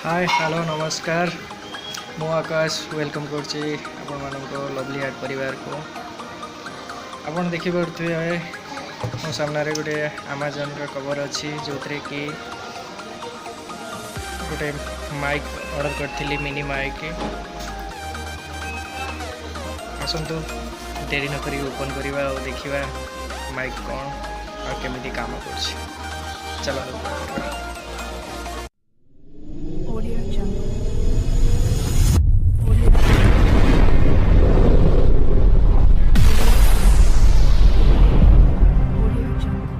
Hi hello नमस्कार मु आकाश welcome करछि आपण मानको लवली हार्ट परिवार को। आपण देखि पड़ुथिबे मो सामने रे गोटे अमेज़न रो कवर अछि जोतरे कि गोटे माइक ऑर्डर करथिली मिनी माइक। आसंतु देरी न करी ओपन करबा और देखिबा माइक कोन और केमिति काम करछि। चलो Audio Jungle. Audio Jungle.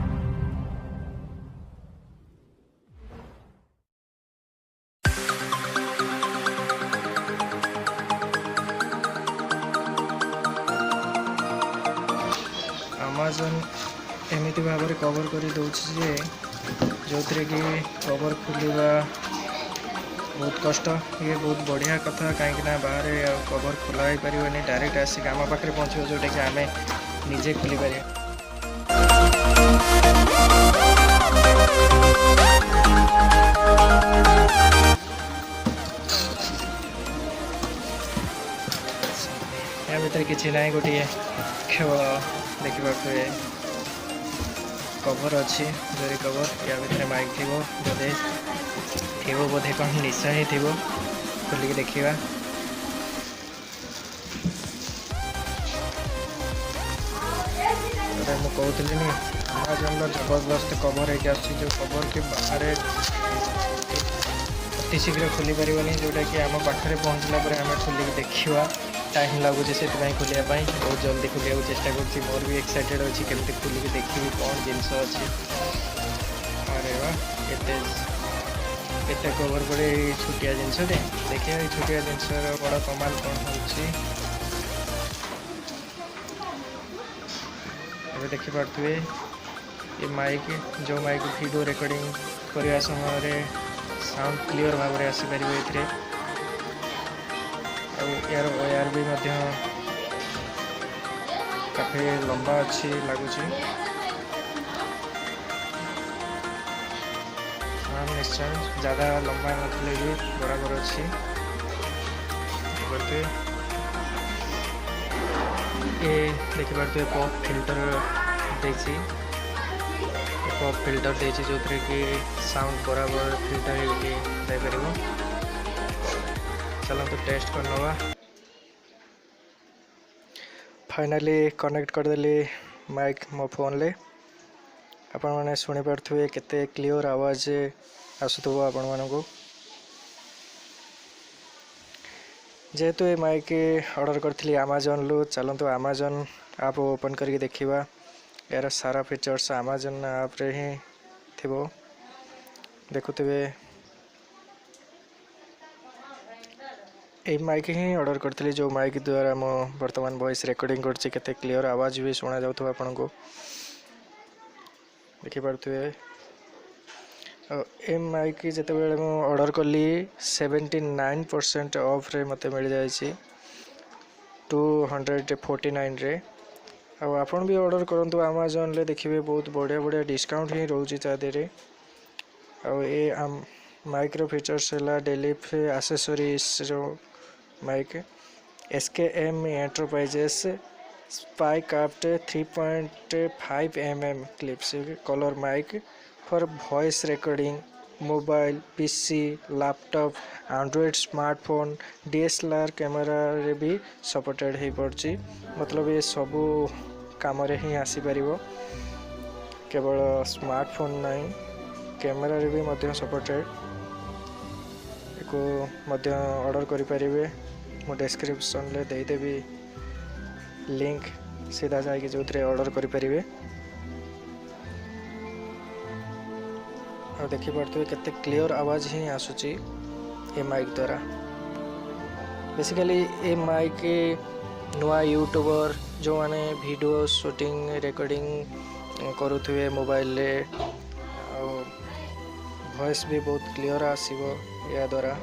Amazon एमिति भाव कवर कर दौर जे जो थे कि कवर खोलिबा बहुत कष्ट। ये बहुत बढ़िया कथा कहीं बाहर कवर खोला ही पारे डायरेक्ट आसिक आम पाखे पहुँच जोटा कि आम निजे खोली पारे। या भीतर किसी ना गोटे केवल देखा कवर अच्छी जरी कवर या भीतर माइक थी जदे थी बोधे कौन निशा ही थी खोलिक देखा। मुझे कहती अमेज़न जबरदस्त कवर है जो कवर के बाहर अति शीघ्र खोली पारनी जोटा कि आम पाखे पहुँचला आम खोलिक देखा टाइम लगुच से खोलियापाई बहुत जल्दी खोलिया चेष्टा कर। मोर भी एक्साइटेड अच्छी केमती खोलिक देखी कौन जिनस अच्छी। अरे वाह एते कवर पड़े छोटिया जिनस देखिए छोटिया जिनस बड़ा कमाल कौन हो देखिपे ये माइक जो माइक वीडियो रिकॉर्डिंग करने समय साउंड क्लियर भाव में आसीपर। यार वायर भी काफी लंबा अच्छी लगुच। हाँ निश्चय ज़्यादा लंबा नथिले भी बराबर अच्छी। ये देखिए पॉप फिल्टर देसी पॉप फिल्टर देसी जो थे कि साउंड बराबर फिल्टर दे पार। चलो तो टेस्ट कर नवा। फाइनली कनेक्ट करदेली माइक मो फोन ले। आपण मैंने शुणी पारे केते क्लियर आवाज आसुव आपण मानक। जेहेतु ये माइक ऑर्डर करी अमेज़न लु चलतु अमेज़न आप ओपन करके देखा। यार सारा फीचर्स अमेज़न आप रे ही थी देखुवे। ये माइक ही ऑर्डर करी जो माइक द्वारा मो वर्तमान वॉइस रिकॉर्डिंग करछि केते क्लियर आवाज भी सुना जाउथबा आपन को देखि पारथुए। ए माइक जते बेले मो ऑर्डर कली 79% ऑफ रे मते मिल जायछि 249 रे। आ आपन भी ऑर्डर करंतु अमेज़न ले देखिबे बहुत बढ़िया बढ़िया डिस्काउंट ही रहउछि ता देरे। आ ए माइक रो फीचर्स है डेली एक्सेसरीज जो माइक SKM एंटरप्राइजेस स्पाइकाफ्ट 3.5 mm क्लिप्स colour mic for voice recording mobile PC laptop android smartphone DSLR camera रे भी सपोर्टेड हो पड़ची। मतलब ये सबू काम रे ही आसी परिबो केवल स्मार्टफोन नहीं कैमरा रे भी मध्य सपोर्टेड को मध्य ऑर्डर करि परिबे। मो डिस्क्रिप्शन ले दे देबी लिंक सीधा जाके जो थे ऑर्डर करि परिबे। और देखि पड़ते केते क्लियर आवाज ही आसुची ए माइक द्वारा। बेसिकली ए माइक नुआ यूट्यूबर जो माने वीडियो शूटिंग रिकॉर्डिंग करुथुवे मोबाइल ले वॉइस भी बहुत क्लियर आसीबो या द्वारा।